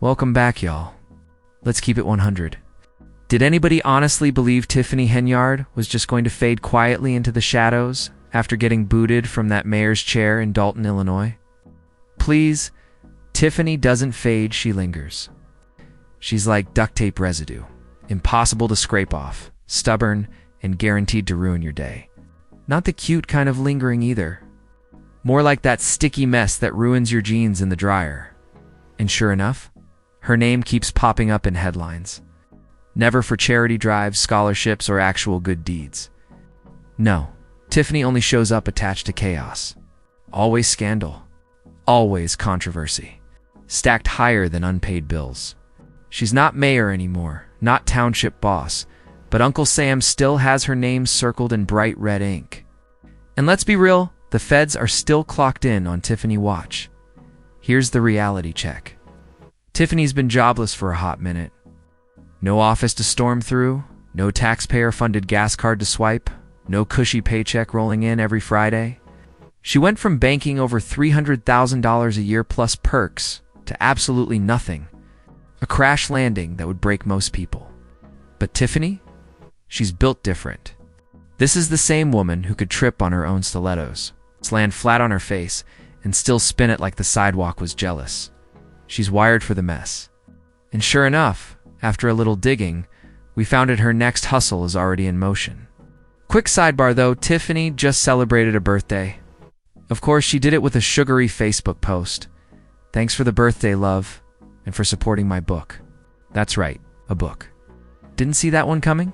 Welcome back, y'all. Let's keep it 100. Did anybody honestly believe Tiffany Henyard was just going to fade quietly into the shadows after getting booted from that mayor's chair in Dalton, Illinois? Please, Tiffany doesn't fade, she lingers. She's like duct tape residue, impossible to scrape off, stubborn, and guaranteed to ruin your day. Not the cute kind of lingering either. More like that sticky mess that ruins your jeans in the dryer. And sure enough, her name keeps popping up in headlines. Never for charity drives, scholarships, or actual good deeds. No, Tiffany only shows up attached to chaos. Always scandal. Always controversy. Stacked higher than unpaid bills. She's not mayor anymore, not township boss, but Uncle Sam still has her name circled in bright red ink. And let's be real, the feds are still clocked in on Tiffany watch. Here's the reality check. Tiffany's been jobless for a hot minute. No office to storm through, no taxpayer-funded gas card to swipe, no cushy paycheck rolling in every Friday. She went from banking over $300,000 a year plus perks to absolutely nothing. A crash landing that would break most people. But Tiffany? She's built different. This is the same woman who could trip on her own stilettos, land flat on her face, and still spin it like the sidewalk was jealous. She's wired for the mess. And sure enough, after a little digging, we found that her next hustle is already in motion. Quick sidebar though, Tiffany just celebrated a birthday. Of course, she did it with a sugary Facebook post. Thanks for the birthday, love, and for supporting my book. That's right, a book. Didn't see that one coming?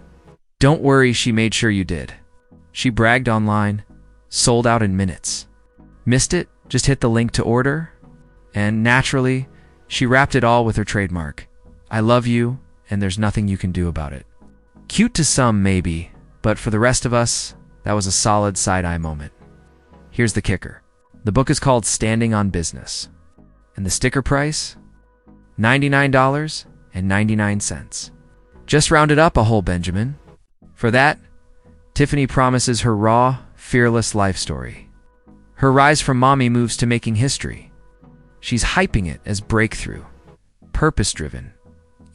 Don't worry, she made sure you did. She bragged online, sold out in minutes. Missed it? Just hit the link to order. And naturally, she wrapped it all with her trademark. I love you, and there's nothing you can do about it. Cute to some, maybe, but for the rest of us, that was a solid side-eye moment. Here's the kicker. The book is called Standing on Business. And the sticker price? $99.99. Just rounded up a whole Benjamin. For that, Tiffany promises her raw, fearless life story. Her rise from mommy moves to making history. She's hyping it as breakthrough, purpose-driven,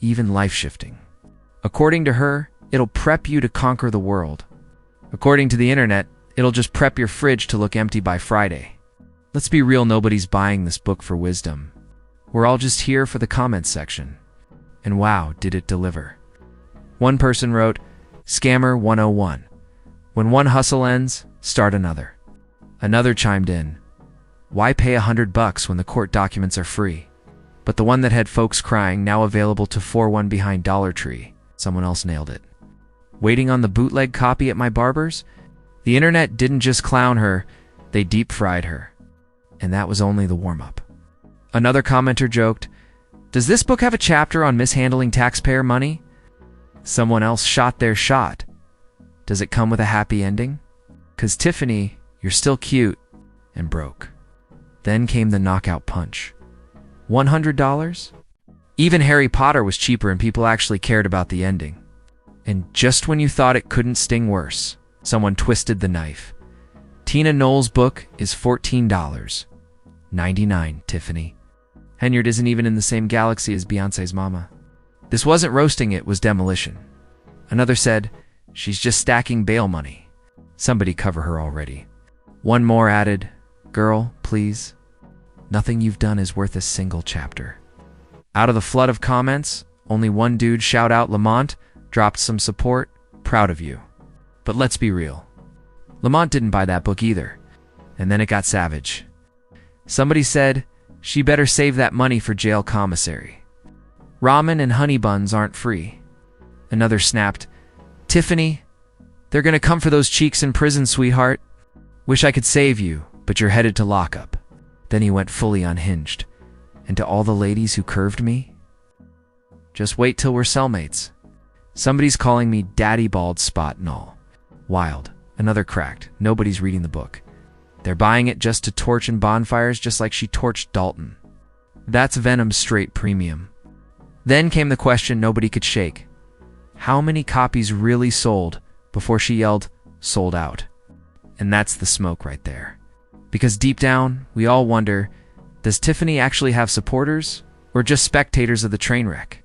even life-shifting. According to her, it'll prep you to conquer the world. According to the internet, it'll just prep your fridge to look empty by Friday. Let's be real, nobody's buying this book for wisdom. We're all just here for the comments section. And wow, did it deliver. One person wrote, Scammer 101. When one hustle ends, start another. Another chimed in, why pay $100 when the court documents are free? But the one that had folks crying, now available to 4-1 behind Dollar Tree. Someone else nailed it. Waiting on the bootleg copy at my barber's? The internet didn't just clown her, they deep-fried her. And that was only the warm-up. Another commenter joked, does this book have a chapter on mishandling taxpayer money? Someone else shot their shot. Does it come with a happy ending? 'Cause Tiffany, you're still cute and broke. Then came the knockout punch. $100? Even Harry Potter was cheaper and people actually cared about the ending. And just when you thought it couldn't sting worse, someone twisted the knife. Tina Knowles' book is $14.99, Tiffany. Henyard isn't even in the same galaxy as Beyonce's mama. This wasn't roasting, it was demolition. Another said, she's just stacking bail money. Somebody cover her already. One more added, girl, please. Nothing you've done is worth a single chapter. Out of the flood of comments, only one dude, shout out Lamont, dropped some support, proud of you. But let's be real. Lamont didn't buy that book either. And then it got savage. Somebody said, she better save that money for jail commissary. Ramen and honey buns aren't free. Another snapped, Tiffany, they're gonna come for those cheeks in prison, sweetheart. Wish I could save you, but you're headed to lockup. Then he went fully unhinged. And to all the ladies who curved me, just wait till we're cellmates. Somebody's calling me Daddy Bald Spot and all. Wild. Another cracked. Nobody's reading the book. They're buying it just to torch in bonfires, just like she torched Dalton. That's Venom's straight premium. Then came the question nobody could shake. How many copies really sold before she yelled, sold out? And that's the smoke right there. Because deep down, we all wonder, does Tiffany actually have supporters? or just spectators of the train wreck.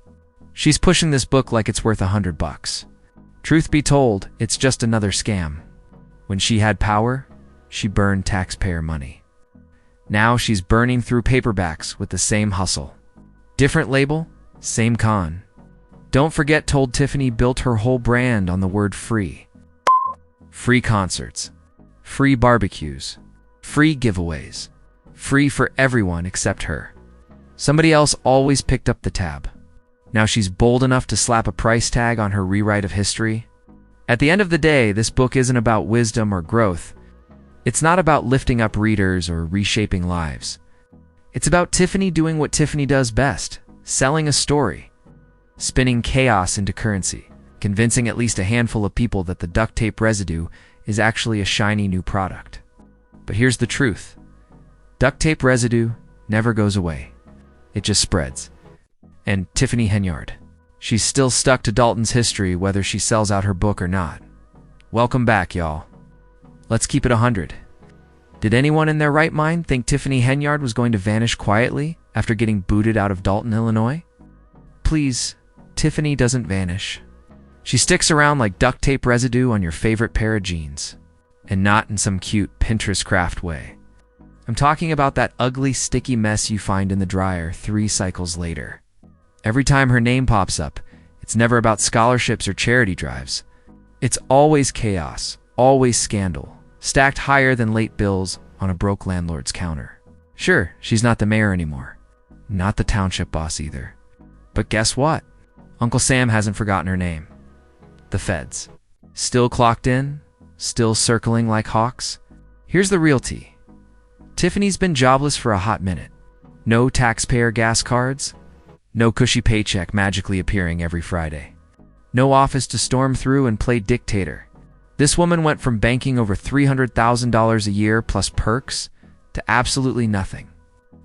She's pushing this book like it's worth $100. Truth be told, it's just another scam. When she had power, she burned taxpayer money. Now she's burning through paperbacks with the same hustle. Different label, same con. Don't forget Told Tiffany built her whole brand on the word free. Free concerts, free barbecues, free giveaways, free for everyone except her. Somebody else always picked up the tab. Now she's bold enough to slap a price tag on her rewrite of history. At the end of the day, this book isn't about wisdom or growth. It's not about lifting up readers or reshaping lives. It's about Tiffany doing what Tiffany does best, selling a story, spinning chaos into currency, convincing at least a handful of people that the duct tape residue is actually a shiny new product. But here's the truth. Duct tape residue never goes away. It just spreads. And Tiffany Henyard, she's still stuck to Dalton's history whether she sells out her book or not. Welcome back, y'all. Let's keep it 100. Did anyone in their right mind think Tiffany Henyard was going to vanish quietly after getting booted out of Dalton, Illinois? Please, Tiffany doesn't vanish. She sticks around like duct tape residue on your favorite pair of jeans, and not in some cute Pinterest craft way. I'm talking about that ugly, sticky mess you find in the dryer 3 cycles later. Every time her name pops up, it's never about scholarships or charity drives. It's always chaos, always scandal, stacked higher than late bills on a broke landlord's counter. Sure, she's not the mayor anymore. Not the township boss either. But guess what? Uncle Sam hasn't forgotten her name. The feds. Still clocked in? Still circling like hawks? Here's the real tea. Tiffany's been jobless for a hot minute. No taxpayer gas cards. No cushy paycheck magically appearing every Friday. No office to storm through and play dictator. This woman went from banking over $300,000 a year plus perks to absolutely nothing.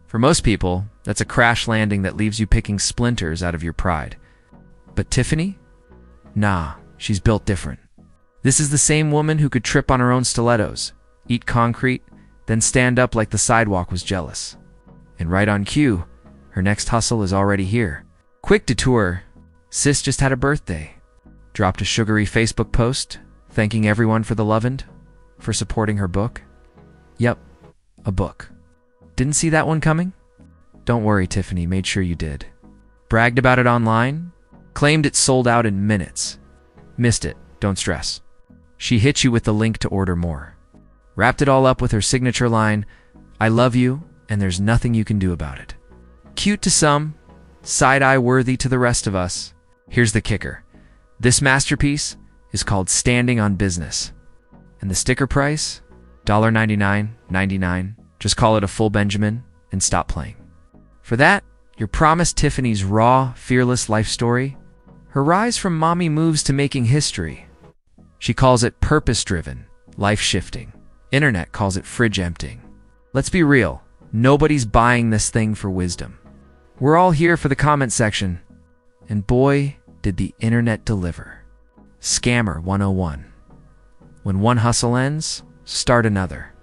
For most people, that's a crash landing that leaves you picking splinters out of your pride. But Tiffany? Nah, she's built different. This is the same woman who could trip on her own stilettos, eat concrete, then stand up like the sidewalk was jealous. And right on cue, her next hustle is already here. Quick detour. Sis just had a birthday. Dropped a sugary Facebook post, thanking everyone for the lovin', for supporting her book. Yep, a book. Didn't see that one coming? Don't worry, Tiffany made sure you did. Bragged about it online, claimed it sold out in minutes. Missed it, don't stress. She hit you with the link to order more. Wrapped it all up with her signature line, I love you, and there's nothing you can do about it. Cute to some, side-eye worthy to the rest of us. Here's the kicker. This masterpiece is called Standing on Business. And the sticker price? $1.99.99. Just call it a full Benjamin and stop playing. For that, you're promised Tiffany's raw, fearless life story. Her rise from mommy moves to making history. She calls it purpose-driven, life-shifting. Internet calls it fridge-emptying. Let's be real. Nobody's buying this thing for wisdom. We're all here for the comment section. And boy, did the internet deliver. Scammer 101. When one hustle ends, start another.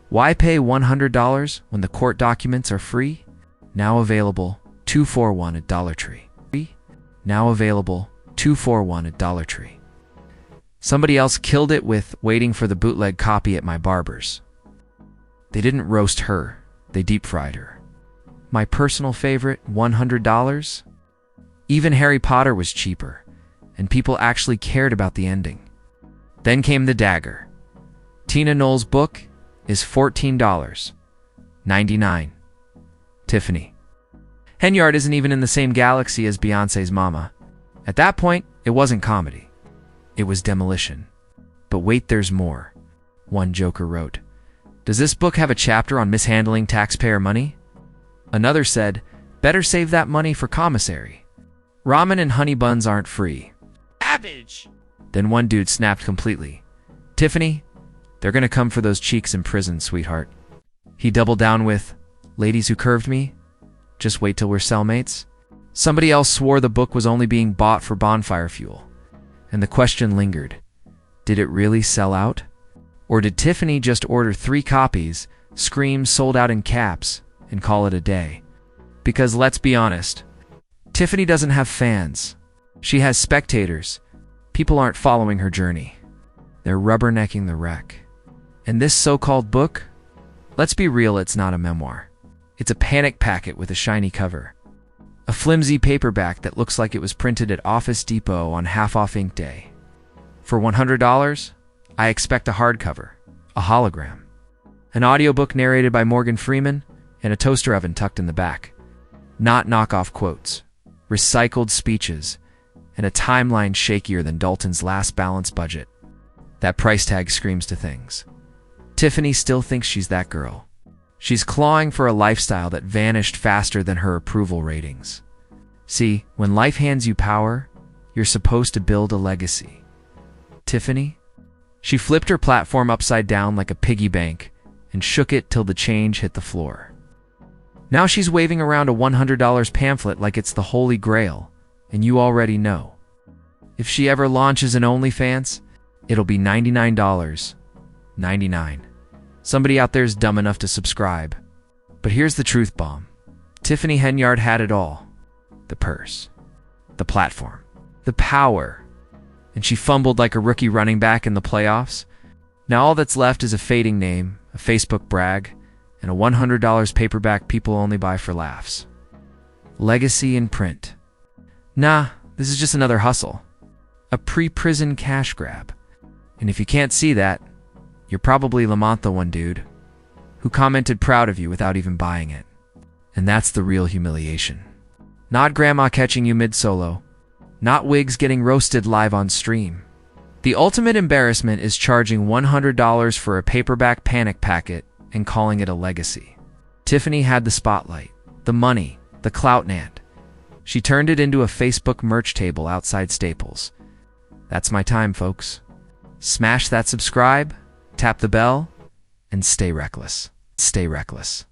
Why pay $100 when the court documents are free? Now available, $241 at Dollar Tree. Now available, $241 at Dollar Tree. Somebody else killed it with waiting for the bootleg copy at my barber's. They didn't roast her, they deep-fried her. My personal favorite, $100? Even Harry Potter was cheaper, and people actually cared about the ending. Then came the dagger. Tina Knowles' book is $14.99. Tiffany. Henyard isn't even in the same galaxy as Beyoncé's mama. At that point, it wasn't comedy. It was demolition. But wait, there's more. One joker wrote, does this book have a chapter on mishandling taxpayer money? Another said, better save that money for commissary. Ramen and honey buns aren't free. Savage! Then one dude snapped completely. Tiffany, they're gonna come for those cheeks in prison, sweetheart. He doubled down with, ladies who curved me, just wait till we're cellmates. Somebody else swore the book was only being bought for bonfire fuel. And the question lingered. Did it really sell out? Or did Tiffany just order 3 copies, scream sold out in caps, and call it a day? Because let's be honest, Tiffany doesn't have fans. She has spectators. People aren't following her journey. They're rubbernecking the wreck. And this so-called book? Let's be real, it's not a memoir. It's a panic packet with a shiny cover. A flimsy paperback that looks like it was printed at Office Depot on half-off ink day. For $100, I expect a hardcover, a hologram, an audiobook narrated by Morgan Freeman, and a toaster oven tucked in the back. Not knockoff quotes, recycled speeches, and a timeline shakier than Dalton's last balanced budget. That price tag screams to things. Tiffany still thinks she's that girl. She's clawing for a lifestyle that vanished faster than her approval ratings. See, when life hands you power, you're supposed to build a legacy. Tiffany? She flipped her platform upside down like a piggy bank and shook it till the change hit the floor. Now she's waving around a $100 pamphlet like it's the Holy Grail, and you already know. If she ever launches an OnlyFans, it'll be $99.99. Somebody out there's dumb enough to subscribe. But here's the truth bomb. Tiffany Henyard had it all. The purse, the platform, the power. And she fumbled like a rookie running back in the playoffs. Now all that's left is a fading name, a Facebook brag, and a $100 paperback people only buy for laughs. Legacy in print. Nah, this is just another hustle. A pre-prison cash grab. And if you can't see that, you're probably Lamont the one dude who commented proud of you without even buying it. And that's the real humiliation. Not grandma catching you mid-solo. Not wigs getting roasted live on stream. The ultimate embarrassment is charging $100 for a paperback panic packet and calling it a legacy. Tiffany had the spotlight, the money, the clout and she turned it into a Facebook merch table outside Staples. That's my time, folks. Smash that subscribe, tap the bell, and stay reckless. Stay reckless.